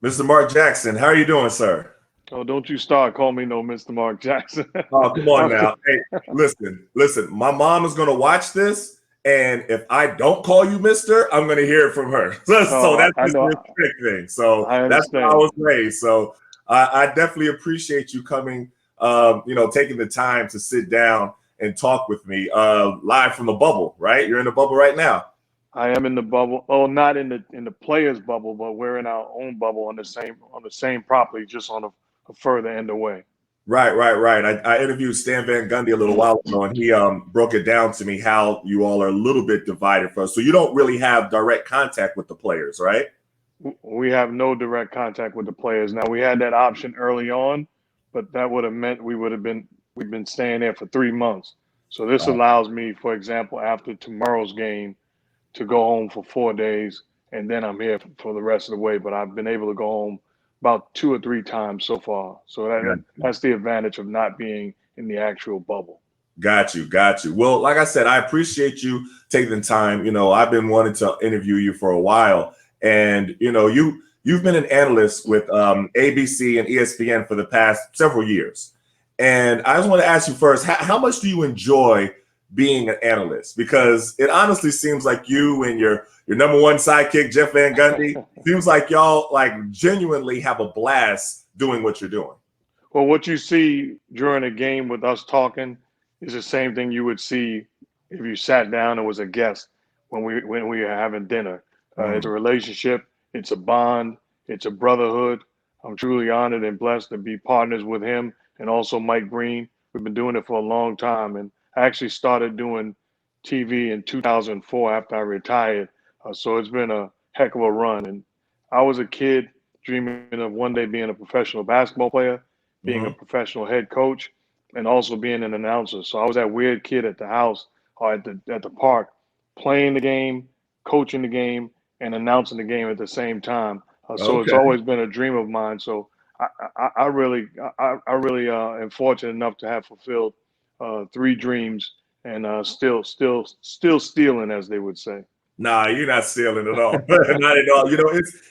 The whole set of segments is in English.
Mr. Mark Jackson, how are you doing, sir? Oh, don't you start calling me no Mr. Mark Jackson. Oh, come on now. Hey, listen. My mom is going to watch this, and if I don't call you Mister, I'm going to hear it from her. So Oh, that's I just a know. respect thing. So I that's how I understand. was raised. So I definitely appreciate you coming, taking the time to sit down and talk with me live from the bubble, right? You're in the bubble right now. I am in the bubble. Oh, not in the players' bubble, but we're in our own bubble on the same property, just on a further end away. Right. I interviewed Stan Van Gundy a little while ago, and he broke it down to me how you all are a little bit divided for us. So you don't really have direct contact with the players, right? We have no direct contact with the players. Now we had that option early on, but that would have meant we've been staying there for 3 months. So this allows me, for example, after tomorrow's game, to go home for 4 days, and then I'm here for the rest of the way. But I've been able to go home about 2 or 3 times so far. So that's the advantage of not being in the actual bubble. Got you. Well, like I said, I appreciate you taking the time. I've been wanting to interview you for a while, and you've been an analyst with ABC and ESPN for the past several years. And I just want to ask you first, how much do you enjoy being an analyst? Because it honestly seems like you and your number one sidekick, Jeff Van Gundy, seems like y'all like genuinely have a blast doing what you're doing. Well, what you see during a game with us talking is the same thing you would see if you sat down and was a guest when we are having dinner. It's a Mhm. relationship, it's a bond, it's a brotherhood. I'm truly honored and blessed to be partners with him and also Mike Green. We've been doing it for a long time, and I actually started doing TV in 2004 after I retired. So it's been a heck of a run. And I was a kid dreaming of one day being a professional basketball player, being a Mhm. professional head coach, and also being an announcer. So I was that weird kid at the house or at the park, playing the game, coaching the game, and announcing the game at the same time. So it's Okay. always been a dream of mine. So I really am fortunate enough to have fulfilled three dreams and still stealing, as they would say. Nah, you're not stealing at all. Not at all.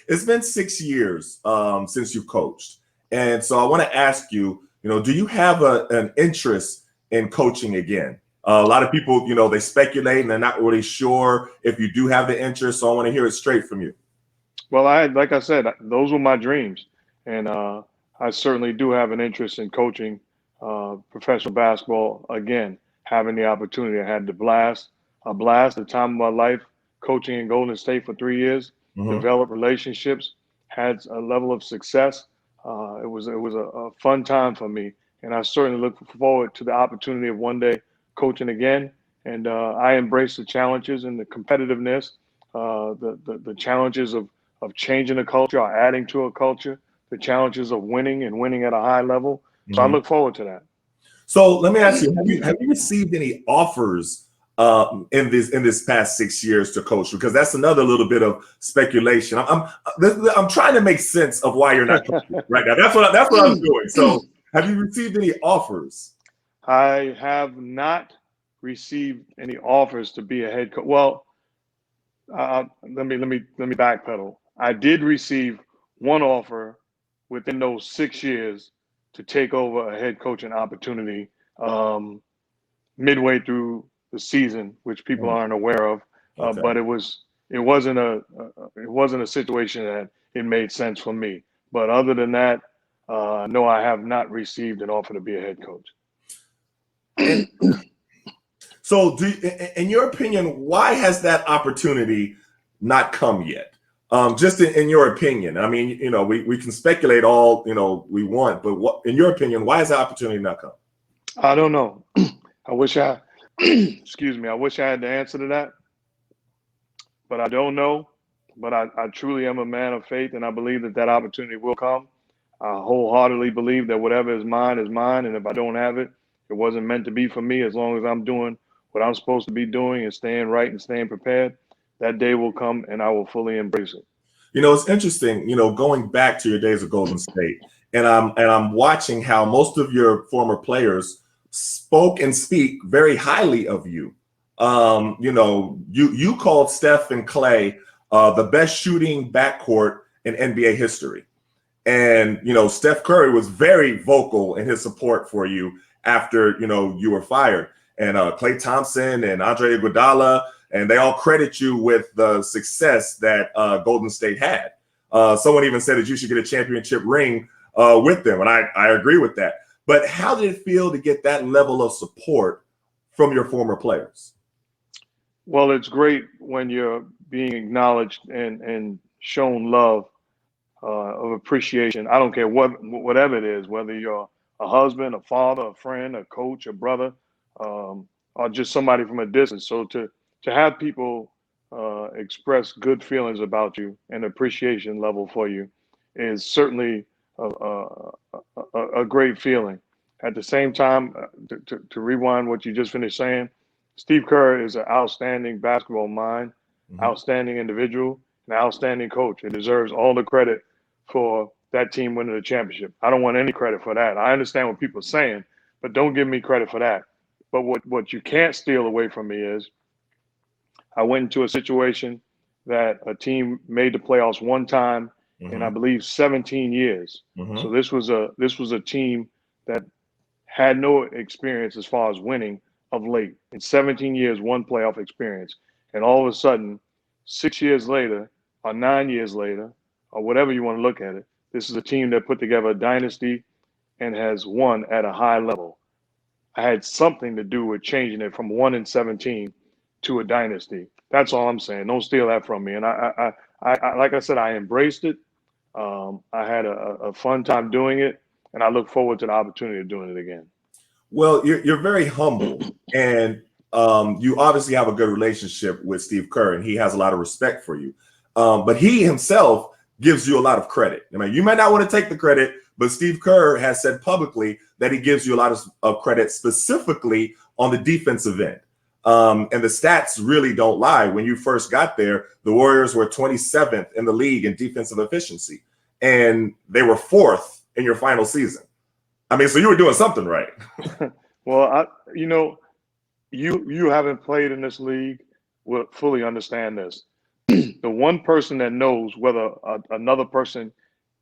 It's been 6 years since you've coached, and so I want to ask you, do you have an interest in coaching again? A lot of people, they speculate and they're not really sure if you do have the interest. So I want to hear it straight from you. Well, like I said, those were my dreams, and I certainly do have an interest in coaching professional basketball again. Having the opportunity, I had a blast, the time of my life, coaching in Golden State for 3 years, Hmm. developed relationships, had a level of success. It was a fun time for me, and I certainly look forward to the opportunity of one day coaching again. And I embrace the challenges and the competitiveness, the challenges of changing a culture or adding to a culture, the challenges of winning and winning at a high level. So I Hmm. look forward to that. So let me ask you: have you received any offers in this past 6 years to coach? Because that's another little bit of speculation. I'm trying to make sense of why you're not coaching right now. That's what I'm doing. So have you received any offers? I have not received any offers to be a head coach. Well, let me backpedal. I did receive one offer within those 6 years to take over a head coaching opportunity um, midway through the season, which people Mm, aren't aware of. okay. But it wasn't a situation that it made sense for me. But other than that, no, I have not received an offer to be a head coach. And so, in your opinion, why has that opportunity not come yet? Just in your opinion, I mean, we can speculate all we want, but what, in your opinion, why has the opportunity not come? I don't know. I wish I, excuse me, I wish I had the answer to that, but I don't know. But I truly am a man of faith, and I believe that that opportunity will come. I wholeheartedly believe that whatever is mine, and if I don't have it, it wasn't meant to be for me. As long as I'm doing what I'm supposed to be doing and staying right and staying prepared, that day will come, and I will fully embrace it. It's interesting, going back to your days of Golden State, and I'm watching how most of your former players spoke and speak very highly of you. You called Steph and Clay the best shooting backcourt in NBA history. And, Steph Curry was very vocal in his support for you after, you were fired. And Klay Thompson and Andre Iguodala, and they all credit you with the success that Golden State had. Someone even said that you should get a championship ring with them, and I agree with that. But how did it feel to get that level of support from your former players? Well, it's great when you're being acknowledged and shown love of appreciation. I don't care whatever it is, whether you're a husband, a father, a friend, a coach, a brother, or just somebody from a distance. So to have people express good feelings about you and appreciation level for you is certainly a great feeling. At the same time, to rewind what you just finished saying, Steve Kerr is an outstanding basketball mind, outstanding individual, an outstanding coach, and deserves all the credit for that team winning the championship. I don't want any credit for that. I understand what people are saying, but don't give me credit for that. But what you can't steal away from me is I went into a situation that a team made the playoffs one time in, I believe, 17 years. So this was a team that had no experience as far as winning of late. In 17 years, one playoff experience. And all of a sudden, 6 years later, or 9 years later, or whatever you want to look at it, this is a team that put together a dynasty and has won at a high level. I had something to do with changing it from 1-17 to a dynasty. That's all I'm saying. Don't steal that from me. And I like I said, I embraced it. I had a fun time doing it, and I look forward to the opportunity of doing it again. Well, you're very humble, and you obviously have a good relationship with Steve Kerr, and he has a lot of respect for you. But he himself gives you a lot of credit. I mean, you might not want to take the credit, but Steve Kerr has said publicly that he gives you a lot of credit specifically on the defensive end. And the stats really don't lie. When you first got there, the Warriors were 27th in the league in defensive efficiency, and they were 4th in your final season. I mean, so you were doing something right. Well, you haven't played in this league will fully understand this. The one person that knows whether another person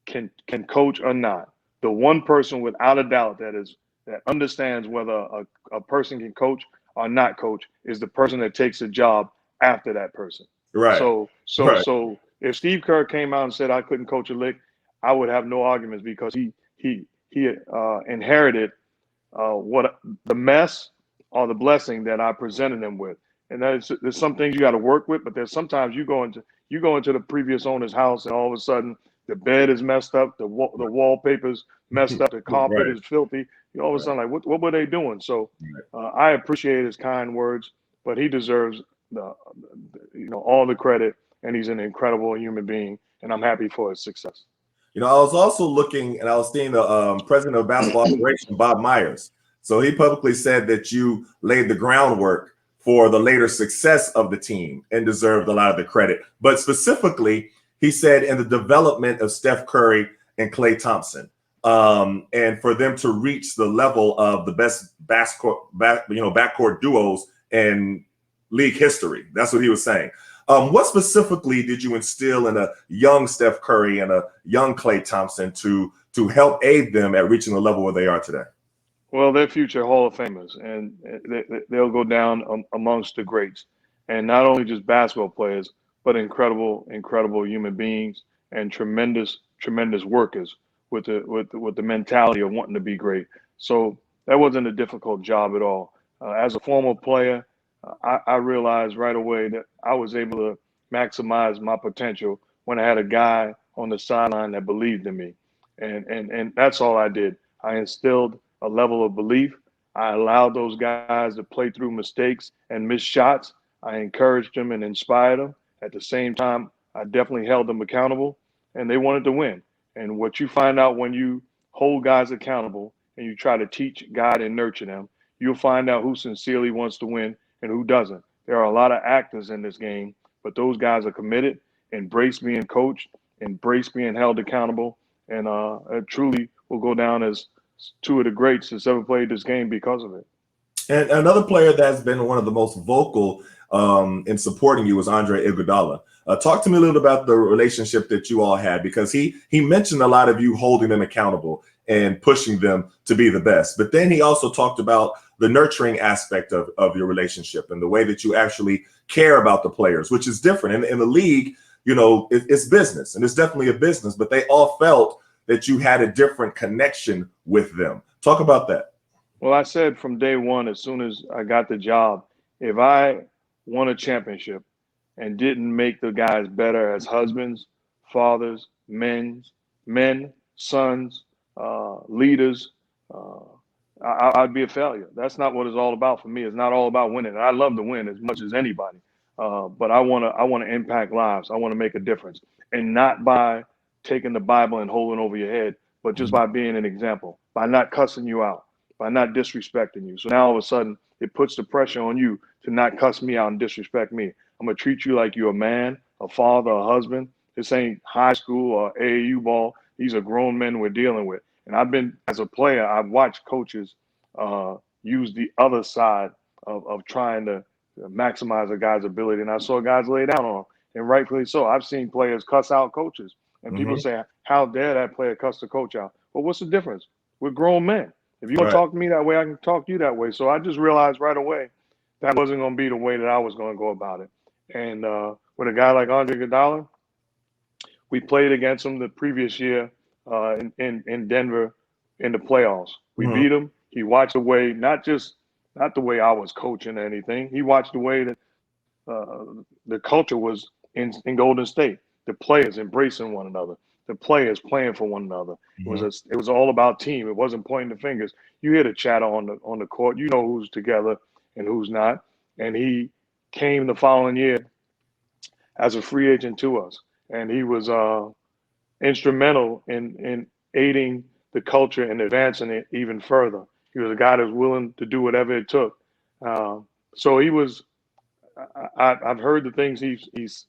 can coach or not, the one person without a doubt that understands whether a person can coach or not coach is the person that takes a job after that person. Right. So if Steve Kerr came out and said I couldn't coach a lick, I would have no arguments because he inherited what the mess or the blessing that I presented him with. And there's some things you got to work with, but there's sometimes you go into the previous owner's house and all of a sudden the bed is messed up, the wallpaper's messed up, the carpet is filthy. You all of a sudden like, what were they doing? So I appreciate his kind words, but he deserves all the credit, and he's an incredible human being, and I'm happy for his success. I was also looking, and I was seeing the president of basketball operation, Bob Myers. So he publicly said that you laid the groundwork for the later success of the team and deserved a lot of the credit. But specifically, he said in the development of Steph Curry and Klay Thompson, and for them to reach the level of the best backcourt duos in league history. That's what he was saying. What specifically did you instill in a young Steph Curry and a young Klay Thompson to help aid them at reaching the level where they are today? Well, they're future Hall of Famers, and they'll go down amongst the greats, and not only just basketball players, but incredible human beings and tremendous workers with the mentality of wanting to be great. So that wasn't a difficult job at all. As a former player, I realized right away that I was able to maximize my potential when I had a guy on the sideline that believed in me, and that's all I did. I instilled a level of belief. I allowed those guys to play through mistakes and miss shots. I encouraged them and inspired them. At the same time, I definitely held them accountable, and they wanted to win. And what you find out when you hold guys accountable and you try to teach, guide, and nurture them, you'll find out who sincerely wants to win and who doesn't. There are a lot of actors in this game, but those guys are committed, embrace being coached, embrace being held accountable, and truly will go down as two of the greats that's ever played this game because of it. And another player that's been one of the most vocal in supporting you was Andre Iguodala. Talk to me a little about the relationship that you all had, because he mentioned a lot of you holding them accountable and pushing them to be the best. But then he also talked about the nurturing aspect of your relationship and the way that you actually care about the players, which is different. In the league, it's business, and it's definitely a business, but they all felt that you had a different connection with them. Talk about that. Well, I said from day one, as soon as I got the job, if I won a championship and didn't make the guys better as husbands, fathers, men, sons, leaders, I'd be a failure. That's not what it's all about for me. It's not all about winning. I love to win as much as anybody, but I want to impact lives. I want to make a difference, and not by taking the Bible and holding over your head, but just by being an example, by not cussing you out, by not disrespecting you. So now all of a sudden, it puts the pressure on you to not cuss me out and disrespect me. I'm going to treat you like you're a man, a father, a husband. This ain't high school or AAU ball. These are grown men we're dealing with. And I've been, as a player, I've watched coaches use the other side of trying to maximize a guy's ability. And I saw guys lay down on him, and rightfully so. I've seen players cuss out coaches. And people say, how dare that player cuss the coach out? Well, what's the difference? We're grown men. If you want to talk to me that way, I can talk to you that way. So I just realized right away that wasn't going to be the way that I was going to go about it. And with a guy like Andre Iguodala, we played against him the previous year in Denver in the playoffs. We beat him. He watched the way, not the way I was coaching or anything. He watched the way that the culture was in Golden State. The players embracing one another. The players playing for one another. It was all about team. It wasn't pointing the fingers. You hear the chatter on the court. You know who's together and who's not. And he came the following year as a free agent to us, and he was instrumental in aiding the culture and advancing it even further. He was a guy that was willing to do whatever it took. So he was. I've heard the things he's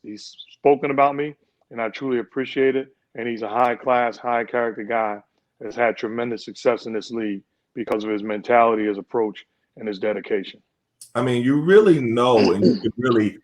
spoken about me, and I truly appreciate it. And he's a high-class, high-character guy that's had tremendous success in this league because of his mentality, his approach, and his dedication. I mean, you really know, and you can really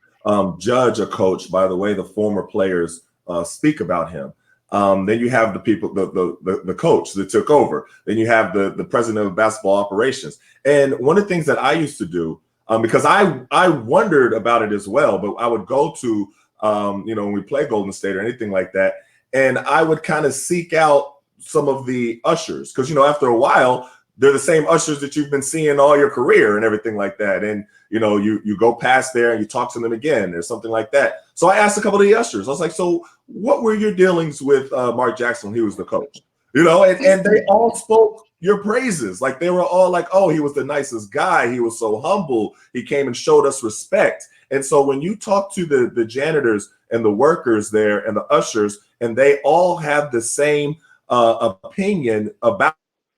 judge a coach by the way the former players speak about him. Then you have the people, the coach that took over. Then you have the president of basketball operations. And one of the things that I used to do, because I wondered about it as well, but I would go to, when we play Golden State or anything like that, and I would kind of seek out some of the ushers, because, after a while, they're the same ushers that you've been seeing all your career and everything like that. And, you go past there and you talk to them again or something like that. So I asked a couple of the ushers, I was like, so what were your dealings with Mark Jackson when he was the coach? And they all spoke your praises. Like, they were all like, oh, he was the nicest guy. He was so humble. He came and showed us respect. And so when you talk to the janitors and the workers there and the ushers, and they all have the same opinion about,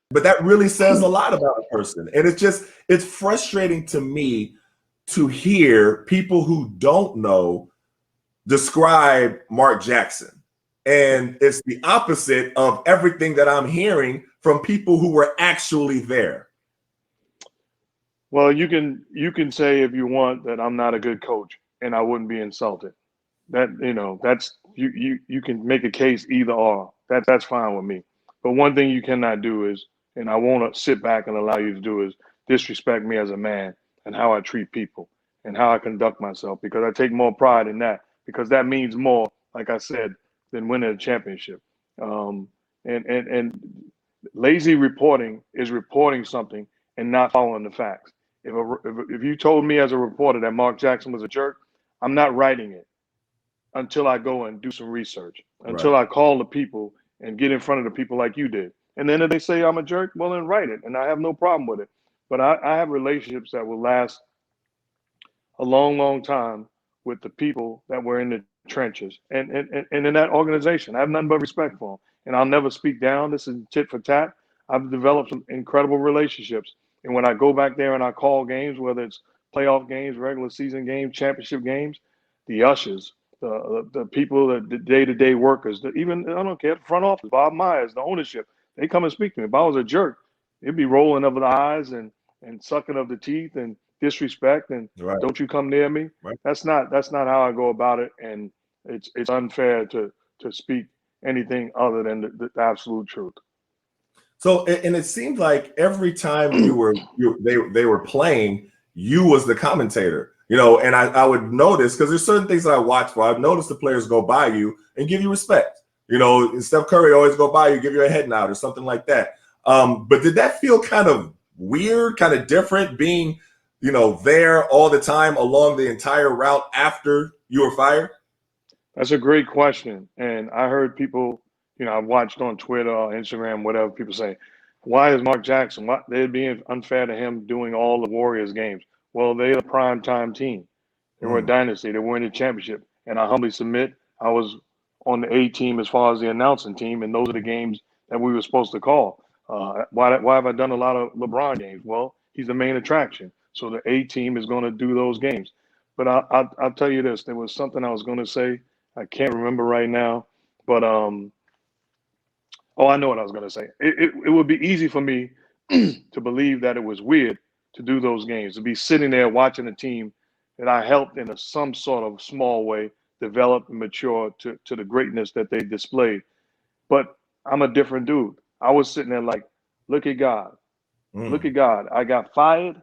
but that really says a lot about a person. And it's frustrating to me to hear people who don't know describe Mark Jackson. And it's the opposite of everything that I'm hearing from people who were actually there. Well, you can say if you want that I'm not a good coach, and I wouldn't be insulted. That's you can make a case either or. That's fine with me. But one thing you cannot do is, and I won't sit back and allow you to do, is disrespect me as a man and how I treat people and how I conduct myself, because I take more pride in that, because that means more, like I said, than winning a championship. And lazy reporting is reporting something and not following the facts. If you told me as a reporter that Mark Jackson was a jerk, I'm not writing it until I go and do some research, until I call the people and get in front of the people like you did. And then if they say I'm a jerk, well, then write it, and I have no problem with it. But I have relationships that will last a long, long time with the people that were in the trenches and in that organization. I have nothing but respect for them, and I'll never speak down. This is tit for tat. I've developed some incredible relationships. And when I go back there and I call games, whether it's playoff games, regular season games, championship games, the ushers, the people, the day-to-day workers, even, I don't care, the front office, Bob Myers, the ownership, they come and speak to me. If I was a jerk, it'd be rolling of the eyes and sucking of the teeth and disrespect and don't you come near me. That's not how I go about it. And it's unfair to speak anything other than the absolute truth. So, and it seemed like every time they were playing, you was the commentator, and I would notice, because there's certain things that I watch for. I've noticed the players go by you and give you respect. Steph Curry always go by you, give you a head nod or something like that. But did that feel kind of weird, kind of different, being, there all the time along the entire route after you were fired? That's a great question. And I heard people, I've watched on Twitter or Instagram, whatever, people say, why is Mark Jackson, why they're being unfair to him doing all the Warriors games? Well, they're a prime time team. They were a dynasty. They were in the championship. And I humbly submit, I was on the A team as far as the announcing team, and those are the games that we were supposed to call. Why have I done a lot of LeBron games? Well, he's the main attraction. So the A team is going to do those games. But I'll tell you this, there was something I was going to say. I can't remember right now, but I know what I was going to say. It would be easy for me to believe that it was weird to do those games, to be sitting there watching a team that I helped in some sort of small way develop and mature to the greatness that they displayed. But I'm a different dude. I was sitting there like, look at God. Look at God. I got fired,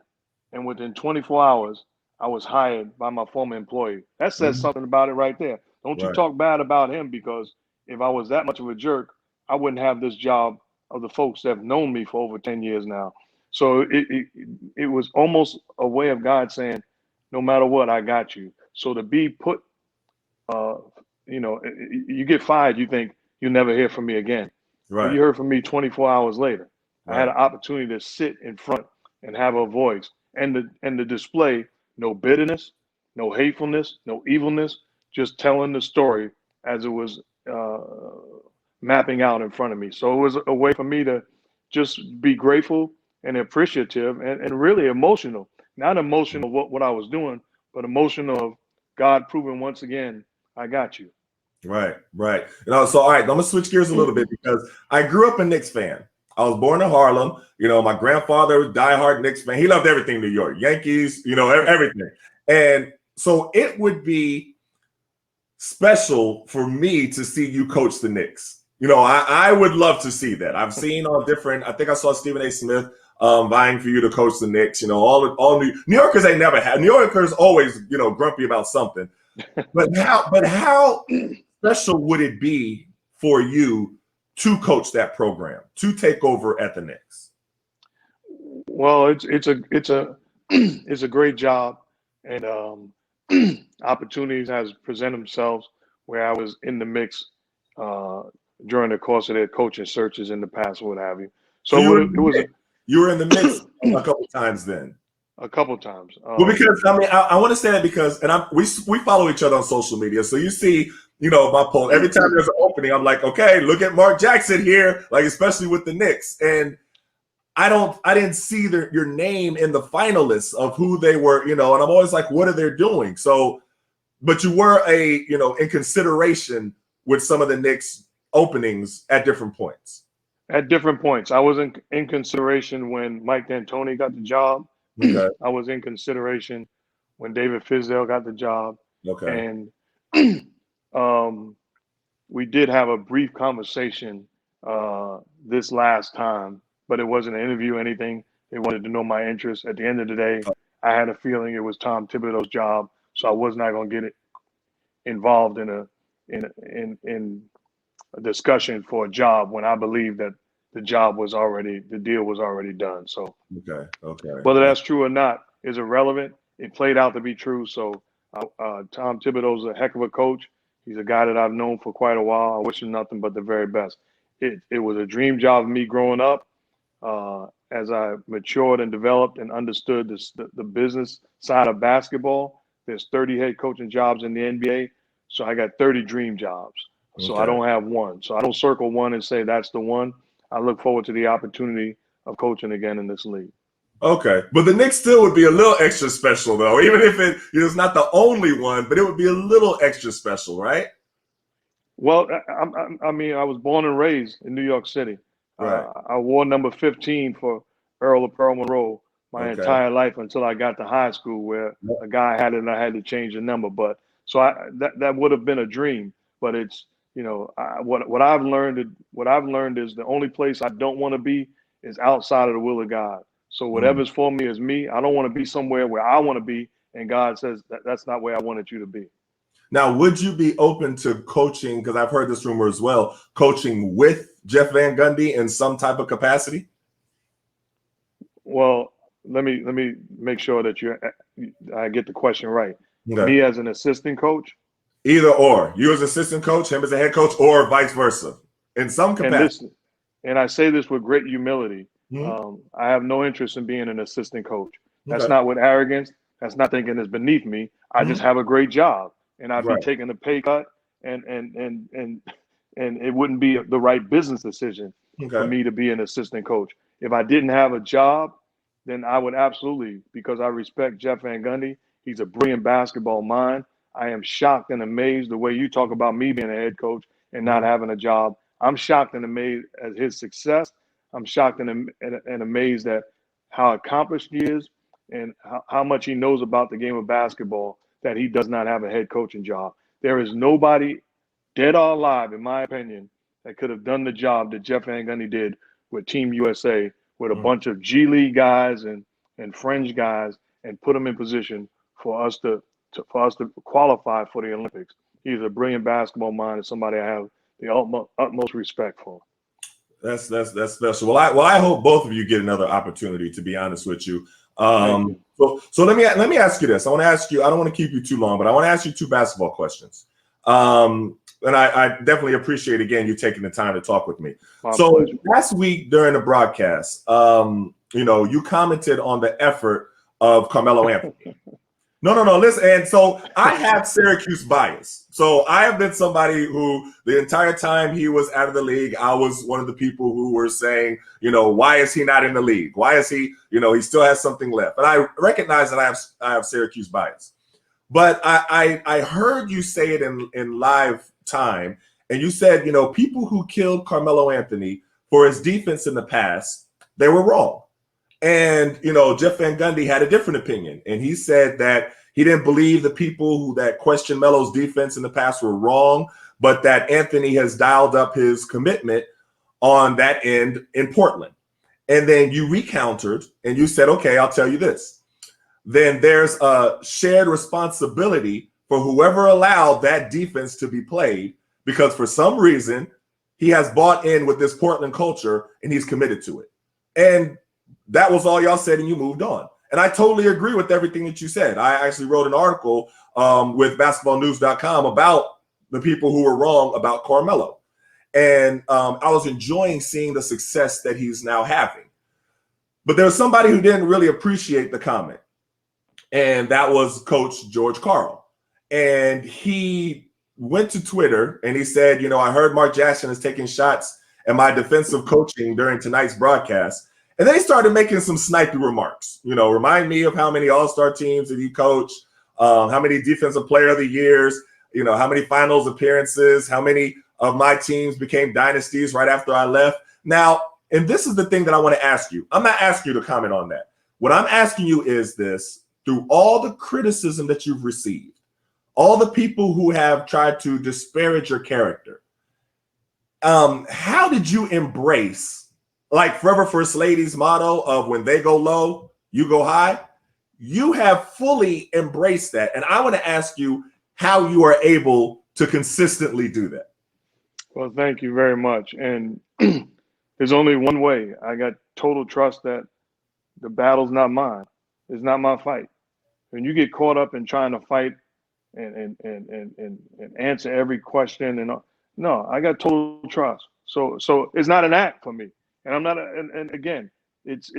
and within 24 hours, I was hired by my former employee. That says something about it right there. Don't you Right. talk bad about him, because if I was that much of a jerk, I wouldn't have this job of the folks that have known me for over 10 years now. So it was almost a way of God saying, no matter what, I got you. So to be put, you get fired, you think you'll never hear from me again. Well, Right. you heard from me 24 hours later. I had Right. an opportunity to sit in front and have a voice and to display no bitterness, no hatefulness, no evilness, just telling the story as it was mapping out in front of me. So it was a way for me to just be grateful and appreciative and really emotional. Not emotional of what I was doing, but emotional of God proving once again, I got you. Right, right. So all right, I'm gonna switch gears a little bit, because I grew up a Knicks fan. I was born in Harlem. My grandfather was a diehard Knicks fan. He loved everything New York, Yankees, everything. And so it would be special for me to see you coach the Knicks. I would love to see that. I've seen on different. I think I saw Stephen A. Smith vying for you to coach the Knicks. All New Yorkers ain't never had. New Yorkers always grumpy about something. But how special would it be for you to coach that program, to take over at the Knicks? Well, it's a it's a great job, and opportunities has presented themselves where I was in the mix uh, during the course of their coaching searches in the past, what have you. So So it was you were in the mix a couple times then. a couple times. Well, because I want to say that because, and we follow each other on social media, so you see, my post every time there's an opening. I'm like, okay, look at Mark Jackson here, like especially with the Knicks, and I didn't see your name in the finalists of who they were, and I'm always like, what are they doing? So, but you were in consideration with some of the Knicks openings at different points. At different points, I was in consideration when Mike D'Antoni got the job. Okay. I was in consideration when David Fizdale got the job, Okay. and we did have a brief conversation this last time, but it wasn't an interview or anything. They wanted to know my interest. At the end of the day, I had a feeling it was Tom Thibodeau's job, so I was not going to get it involved in a discussion for a job when I believe that the deal was already done. So Okay. Okay. whether that's true or not is irrelevant. It played out to be true. So Tom Thibodeau's a heck of a coach. He's a guy that I've known for quite a while. I wish him nothing but the very best. It was a dream job of me growing up. As I matured and developed and understood the business side of basketball, there's 30 head coaching jobs in the NBA. So I got 30 dream jobs. So I Okay. don't have one. So I don't circle one and say that's the one. I look forward to the opportunity of coaching again in this league. Okay, but the Knicks still would be a little extra special, though, even if it's not the only one, but it would be a little extra special, right? Well, I mean, I was born and raised in New York City. Right. I wore number 15 for Earl of Pearl Monroe my Okay. entire life until I got to high school, where a guy had it and I had to change the number. But So that would have been a dream, but it's, what I've learned is the only place I don't want to be is outside of the will of God. So whatever's for me is me. I don't want to be somewhere where I want to be, and God says that's not where I wanted you to be. Now, would you be open to coaching? Because I've heard this rumor as well, coaching with Jeff Van Gundy in some type of capacity. Well, let me make sure that I get the question right. Okay. Me as an assistant coach. Either or, you as assistant coach, him as a head coach, or vice versa, in some capacity. And I say this with great humility. I have no interest in being an assistant coach. That's Okay. not with arrogance. That's not thinking it's beneath me. I just have a great job, and I'd be taking a pay cut, and it wouldn't be the right business decision for me to be an assistant coach. If I didn't have a job, then I would absolutely, because I respect Jeff Van Gundy. He's a brilliant basketball mind. I am shocked and amazed the way you talk about me being a head coach and not having a job. I'm shocked and amazed at his success. I'm shocked and amazed at how accomplished he is and how much he knows about the game of basketball, that he does not have a head coaching job. There is nobody, dead or alive, in my opinion, that could have done the job that Jeff Van Gundy did with Team USA, with a bunch of G League guys and fringe guys, and put them in position for us to qualify for the Olympics. He's a brilliant basketball mind and somebody I have the utmost respect for. That's special. Well, I hope both of you get another opportunity, to be honest with you. So let me ask you this. I want to ask you, I don't want to keep you too long, but I want to ask you two basketball questions. And I definitely appreciate, again, you taking the time to talk with me. My pleasure. Last week during the broadcast, you commented on the effort of Carmelo Anthony. No, listen. And so I have Syracuse bias. So I have been somebody who the entire time he was out of the league, I was one of the people who were saying, why is he not in the league? Why is he, he still has something left. And I recognize that I have Syracuse bias. But I heard you say it in live time. And you said, people who killed Carmelo Anthony for his defense in the past, they were wrong. And, Jeff Van Gundy had a different opinion. And he said that he didn't believe the people that questioned Melo's defense in the past were wrong, but that Anthony has dialed up his commitment on that end in Portland. And then you recountered and you said, okay, I'll tell you this. Then there's a shared responsibility for whoever allowed that defense to be played, because for some reason he has bought in with this Portland culture and he's committed to it. And that was all y'all said, and you moved on. And I totally agree with everything that you said. I actually wrote an article with basketballnews.com about the people who were wrong about Carmelo. And I was enjoying seeing the success that he's now having. But there was somebody who didn't really appreciate the comment. And that was Coach George Karl. And he went to Twitter and he said, I heard Mark Jackson is taking shots at my defensive coaching during tonight's broadcast. And then he started making some snipey remarks, remind me of how many all-star teams did he coach, how many defensive player of the years, how many finals appearances, how many of my teams became dynasties right after I left. Now, and this is the thing that I want to ask you. I'm not asking you to comment on that. What I'm asking you is this: through all the criticism that you've received, all the people who have tried to disparage your character, how did you embrace, like Forever First Lady's motto of when they go low, you go high? You have fully embraced that. And I want to ask you how you are able to consistently do that. Well, thank you very much. And there's only one way. I got total trust that the battle's not mine. It's not my fight. When you get caught up in trying to fight and answer every question, no, I got total trust. So it's not an act for me. And I'm not, and again, it's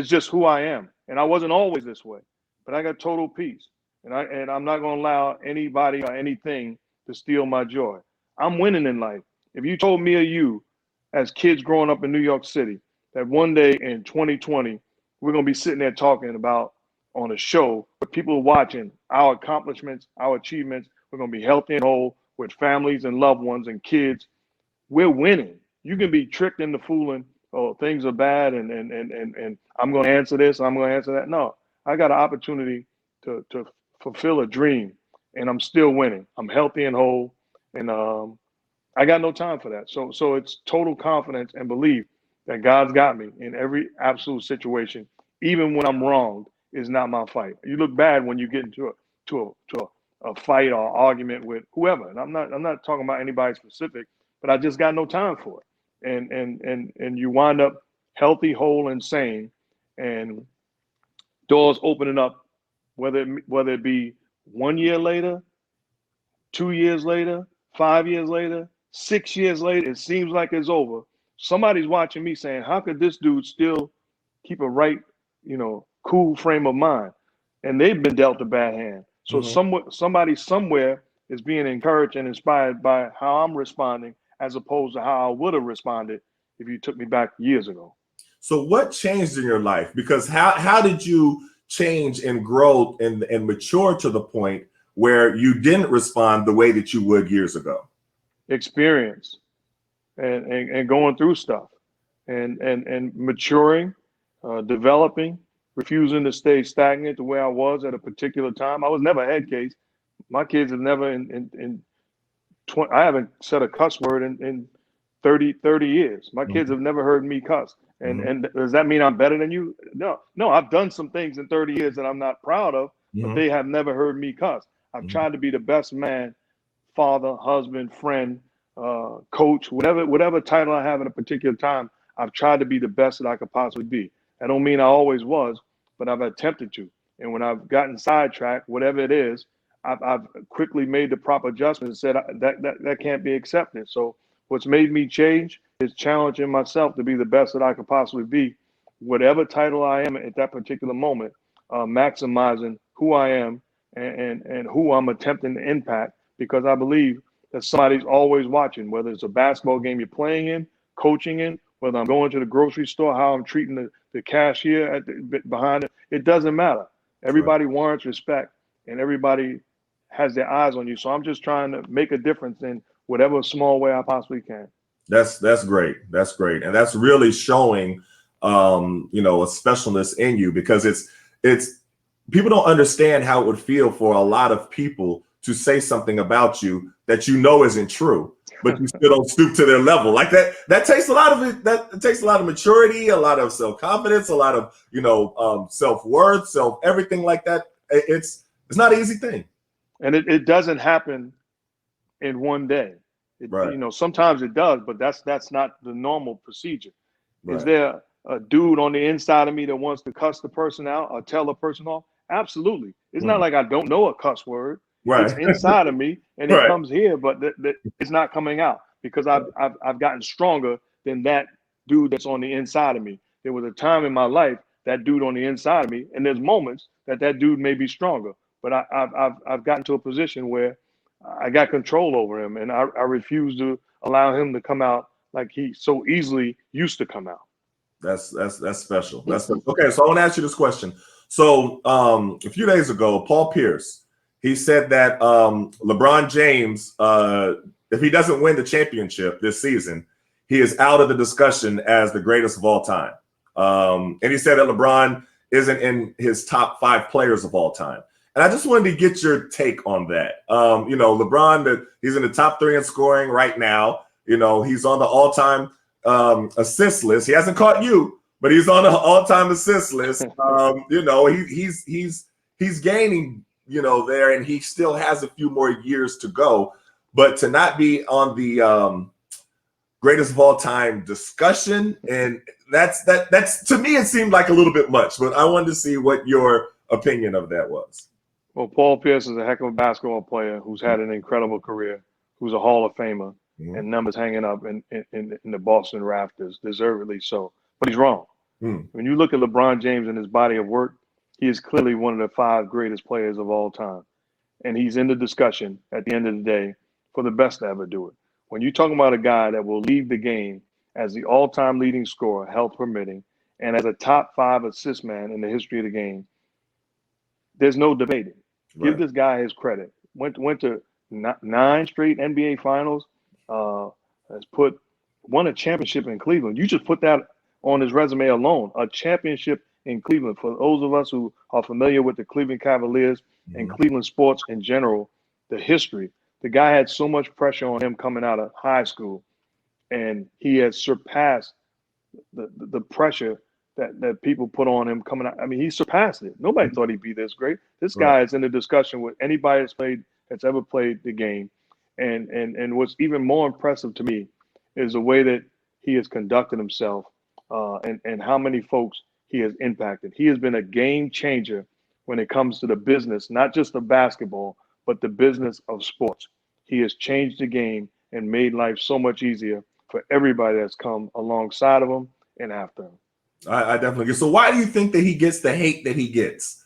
just who I am. And I wasn't always this way, but I got total peace. And I'm not going to allow anybody or anything to steal my joy. I'm winning in life. If you told me or you, as kids growing up in New York City, that one day in 2020, we're going to be sitting there talking about on a show with people watching our accomplishments, our achievements, we're going to be healthy and whole with families and loved ones and kids. We're winning. You can be tricked into fooling, oh, things are bad and I'm going to answer this, I'm going to answer that. No, I got an opportunity to fulfill a dream. and I'm still winning. I'm healthy and whole, and I got no time for that. So it's total confidence and belief that God's got me in every absolute situation, even when I'm wronged. Is not my fight. You look bad when you get into a fight or argument with whoever, and I'm not talking about anybody specific, but I just got no time for it. And you wind up healthy, whole, and sane, and doors opening up, whether it be 1 year later, 2 years later, 5 years later, 6 years later, it seems like it's over. Somebody's watching me saying, how could this dude still keep a right, cool frame of mind? And they've been dealt a bad hand. So Mhm. somebody somewhere is being encouraged and inspired by how I'm responding, as opposed to how I would have responded if you took me back years ago. So what changed in your life? Because how did you change and grow and mature to the point where you didn't respond the way that you would years ago? Experience and going through stuff and maturing, developing, refusing to stay stagnant the way I was at a particular time. I was never a head case. My kids have never I haven't said a cuss word in 30 years. My kids Mhm. have never heard me cuss. And Mhm. and does that mean I'm better than you? No, I've done some things in 30 years that I'm not proud of, but Mhm. they have never heard me cuss. I've Mhm. tried to be the best man, father, husband, friend, coach, whatever title I have at a particular time. I've tried to be the best that I could possibly be. That don't mean I always was, but I've attempted to. And when I've gotten sidetracked, whatever it is, I've quickly made the proper adjustments and said that can't be accepted. So what's made me change is challenging myself to be the best that I could possibly be, whatever title I am at that particular moment, maximizing who I am and who I'm attempting to impact, because I believe that somebody's always watching, whether it's a basketball game you're playing in, coaching in, whether I'm going to the grocery store, how I'm treating the cashier behind it. It doesn't matter. Right. Everybody warrants respect, and everybody has their eyes on you. So I'm just trying to make a difference in whatever small way I possibly can. That's great. That's great. And that's really showing a specialness in you, because it's people don't understand how it would feel for a lot of people to say something about you that isn't true, but you still don't stoop to their level. Like that takes a lot of it. It takes a lot of maturity, a lot of self-confidence, a lot of self-worth, everything like that. It's not an easy thing. And it doesn't happen in one day. Right. Sometimes it does, but that's not the normal procedure. Is Right. there a dude on the inside of me that wants to cuss the person out or tell the person off? Absolutely. It's not Mm. like I don't know a cuss word. It's Right. inside of me and it Right. comes here, but it's not coming out because I've gotten stronger than that dude that's on the inside of me. There was a time in my life that dude on the inside of me, and there's moments that dude may be stronger, but I've gotten to a position where I got control over him, and I refuse to allow him to come out like he so easily used to come out. That's special. That's special. Okay. So I want to ask you this question. So a few days ago, Paul Pierce, he said that LeBron James, if he doesn't win the championship this season, he is out of the discussion as the greatest of all time. And he said that LeBron isn't in his top 5 players of all time. And I just wanted to get your take on that. LeBron, that he's in the top 3 in scoring right now. He's on the all-time assist list. He hasn't caught you, but he's on the all-time assist list. He's gaining, there, and he still has a few more years to go. But to not be on the greatest of all time discussion, and that's to me, it seemed like a little bit much. But I wanted to see what your opinion of that was. Well, Paul Pierce is a heck of a basketball player who's had an incredible career, who's a Hall of Famer, Mm-hmm. and numbers hanging up in the Boston rafters, deservedly so. But he's wrong. Mm-hmm. When you look at LeBron James and his body of work, he is clearly one of the 5 greatest players of all time. And he's in the discussion at the end of the day for the best to ever do it. When you're talking about a guy that will leave the game as the all-time leading scorer, health permitting, and as a top 5 assist man in the history of the game, there's no debating. Give Right. this guy his credit. Went to 9 straight NBA finals. Has won a championship in Cleveland. You just put that on his resume alone. A championship in Cleveland. For those of us who are familiar with the Cleveland Cavaliers and Mm-hmm. Cleveland sports in general, the history. The guy had so much pressure on him coming out of high school, and he has surpassed the pressure that people put on him coming out. I mean, he surpassed it. Nobody thought he'd be this great. This guy is in a discussion with anybody that's ever played the game. And what's even more impressive to me is the way that he has conducted himself, and how many folks he has impacted. He has been a game changer when it comes to the business, not just of basketball, but the business of sports. He has changed the game and made life so much easier for everybody that's come alongside of him and after him. I definitely get. So why do you think that he gets the hate that he gets?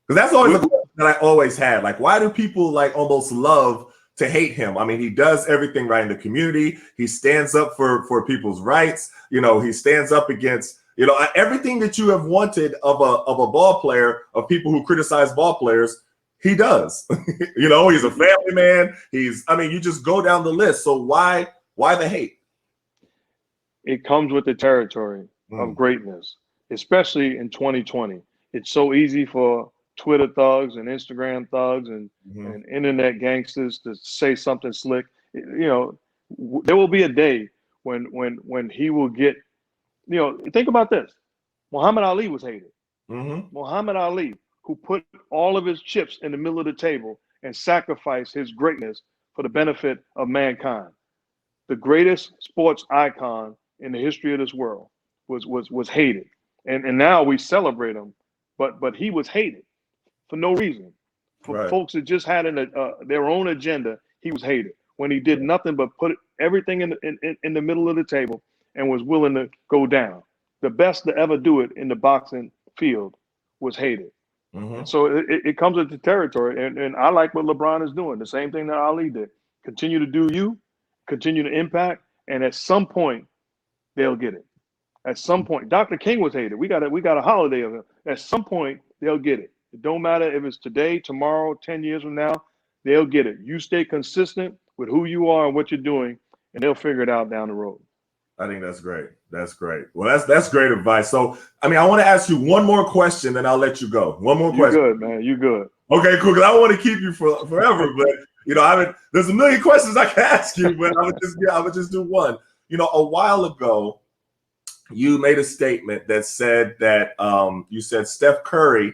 Because that's always a question that I always had. Like, why do people like almost love to hate him? I mean, he does everything right in the community. He stands up for people's rights. You know, he stands up against, you know, everything that you have wanted of a ball player, of people who criticize ball players, he does. You know, he's a family man. I mean, you just go down the list. So why the hate? It comes with the territory of greatness, especially in 2020. It's so easy for Twitter thugs and Instagram thugs and internet gangsters to say something slick. You know, there will be a day when he will get, you know, think about this. Muhammad Ali was hated. Muhammad Ali, who put all of his chips in the middle of the table and sacrificed his greatness for the benefit of mankind. The greatest sports icon in the history of this world was hated. And now we celebrate him, but he was hated for no reason. For folks that just had their own agenda, he was hated. When he did nothing but put everything in the middle of the table and was willing to go down. The best to ever do it in the boxing field was hated. So it comes with the territory. And I like what LeBron is doing, the same thing that Ali did. Continue to do you, continue to impact, and at some point, they'll get it. At some point, Dr. King was hated. We got a holiday of him. At some point, they'll get it. It don't matter if it's today, tomorrow, 10 years from now, they'll get it. You stay consistent with who you are and what you're doing, and they'll figure it out down the road. I think that's great. That's great. Well, that's great advice. So, I mean, I want to ask you one more question, then I'll let you go. One more question. You good, man. You good. Okay, cool. Because I don't want to keep you forever, but you know, there's a million questions I can ask you, but I would just do one. You know, a while ago, you made a statement that said that you said Steph Curry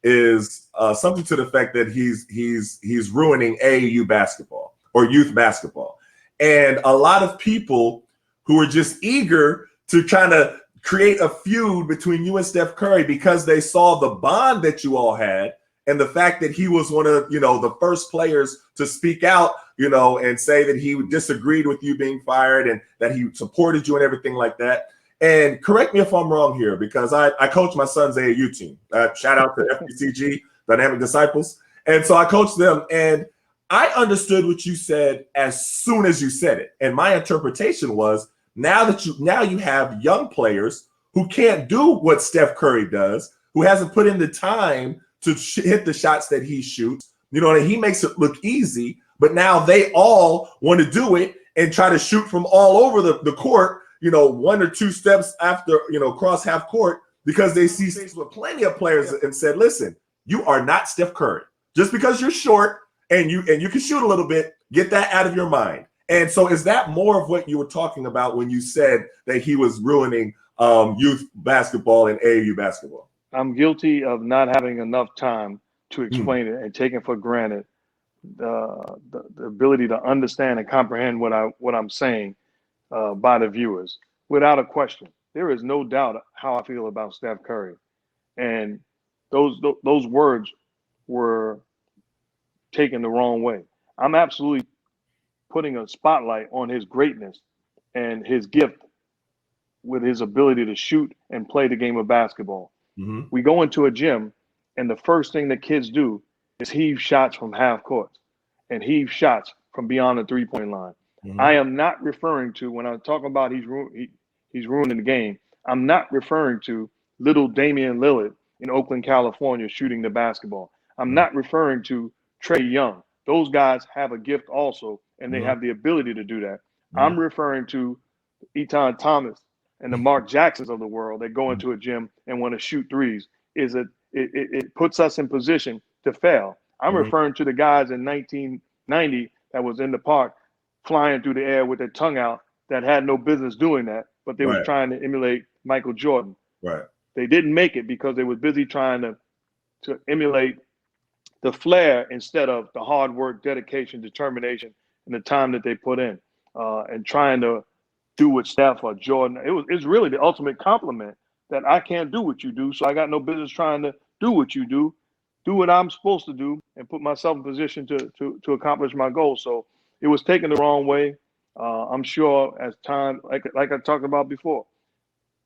is something to the effect that he's ruining AAU basketball or youth basketball, and a lot of people who are just eager to kind of create a feud between you and Steph Curry because they saw the bond that you all had and the fact that he was one of, you know, the first players to speak out, you know, and say that he disagreed with you being fired and that he supported you and everything like that. And correct me if I'm wrong here, because I coach my son's AAU team. Shout out to FPCG, Dynamic Disciples. And so I coached them, and I understood what you said as soon as you said it. And my interpretation was, now you have young players who can't do what Steph Curry does, who hasn't put in the time to hit the shots that he shoots. You know, and he makes it look easy, but now they all want to do it and try to shoot from all over the court, you know, one or two steps after, you know, cross half court, because they see with plenty of players and said, listen, you are not Steph Curry. Just because you're short and you can shoot a little bit, get that out of your mind. And so is that more of what you were talking about when you said that he was ruining youth basketball and AAU basketball? I'm guilty of not having enough time to explain it and taking for granted the ability to understand and comprehend what I'm saying by the viewers. Without a question, there is no doubt how I feel about Steph Curry, and those words were taken the wrong way. I'm absolutely putting a spotlight on his greatness and his gift with his ability to shoot and play the game of basketball. We go into a gym, and the first thing that kids do is heave shots from half court and heave shots from beyond the three-point line. I am not referring to, when I'm talking about he's ruining the game, I'm not referring to little Damian Lillard in Oakland, California, shooting the basketball. I'm not referring to Trae Young. Those guys have a gift also, and they have the ability to do that. I'm referring to Etan Thomas and the Mark Jacksons of the world that go into a gym and want to shoot threes. It puts us in position to fail. I'm referring to the guys in 1990 that was in the park flying through the air with their tongue out that had no business doing that, but they was trying to emulate Michael Jordan. Right. They didn't make it because they was busy trying to emulate the flair instead of the hard work, dedication, determination, and the time that they put in, and trying to do what Steph or Jordan. It's really the ultimate compliment that I can't do what you do, so I got no business trying to do what you do. Do what I'm supposed to do and put myself in position to accomplish my goal. So it was taken the wrong way. I'm sure as time, like I talked about before,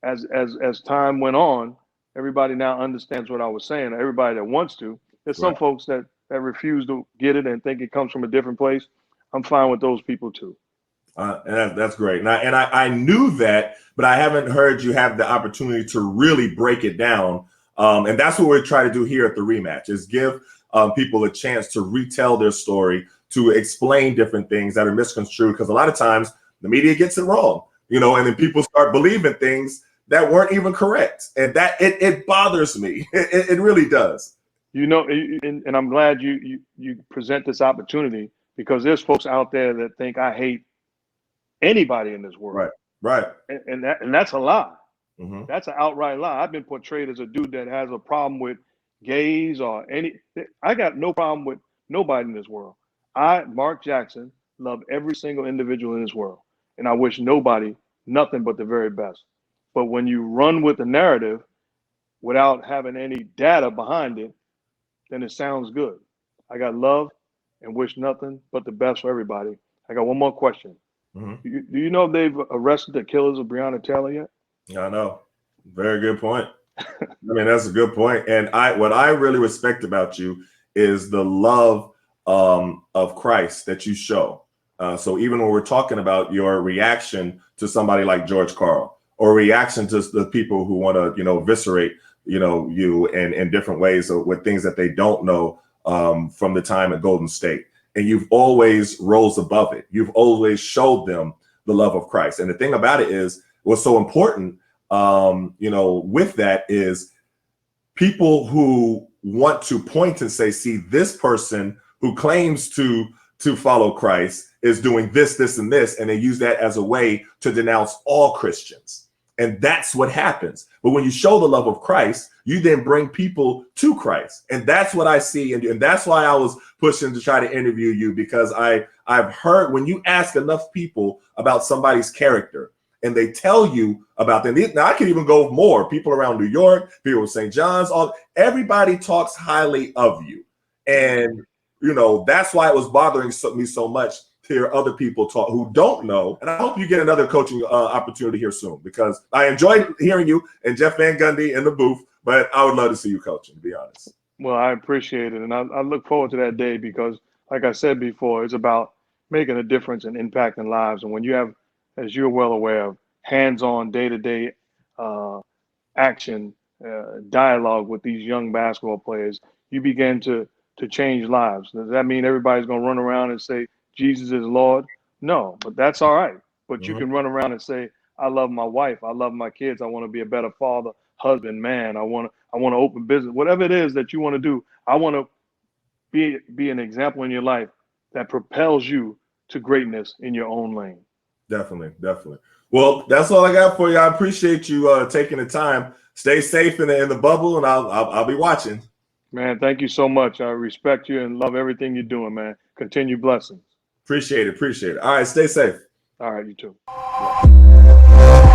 as time went on, everybody now understands what I was saying. Everybody that wants to. There's some folks that refuse to get it and think it comes from a different place. I'm fine with those people too. And that's great. And I knew that, but I haven't heard you have the opportunity to really break it down. And that's what we're trying to do here at the Rematch, is give people a chance to retell their story, to explain different things that are misconstrued, because a lot of times the media gets it wrong, and then people start believing things that weren't even correct. And that it bothers me. It really does. And I'm glad you present this opportunity, because there's folks out there that think I hate anybody in this world. Right. And that's a lie. Mm-hmm. That's an outright lie. I've been portrayed as a dude that has a problem with gays or I got no problem with nobody in this world. Mark Jackson, love every single individual in this world. And I wish nobody nothing but the very best. But when you run with the narrative without having any data behind it, then it sounds good. I got love and wish nothing but the best for everybody. I got one more question. Mm-hmm. Do you know if they've arrested the killers of Breonna Taylor yet? I know. Very good point. I mean, that's a good point. And what I really respect about you is the love of Christ that you show. So even when we're talking about your reaction to somebody like George Karl, or reaction to the people who want to, eviscerate, you in different ways with things that they don't know from the time at Golden State. And you've always rose above it. You've always showed them the love of Christ. And the thing about it is, what's so important, with that is people who want to point and say, see, this person who claims to follow Christ is doing this, this, and this. And they use that as a way to denounce all Christians. And that's what happens. But when you show the love of Christ, you then bring people to Christ. And that's what I see. And that's why I was pushing to try to interview you, because I've heard when you ask enough people about somebody's character and they tell you about them. Now I can even go more. People around New York, people with St. John's, everybody talks highly of you. And, that's why it was bothering me so much to hear other people talk who don't know. And I hope you get another coaching opportunity here soon, because I enjoyed hearing you and Jeff Van Gundy in the booth, but I would love to see you coaching, to be honest. Well, I appreciate it. And I look forward to that day, because like I said before, it's about making a difference and impacting lives. And when you have, as you're well aware of, hands-on day-to-day action, dialogue with these young basketball players, you begin to change lives. Does that mean everybody's going to run around and say, Jesus is Lord? No, but that's all right. But you can run around and say, I love my wife. I love my kids. I want to be a better father, husband, man. I want to open business. Whatever it is that you want to do, I want to be an example in your life that propels you to greatness in your own lane. Definitely. Well, that's all I got for you. I appreciate you taking the time. Stay safe in the bubble, and I'll be watching. Man, thank you so much. I respect you and love everything you're doing, man. Continue blessings. Appreciate it. All right, stay safe. All right, you too. Yeah.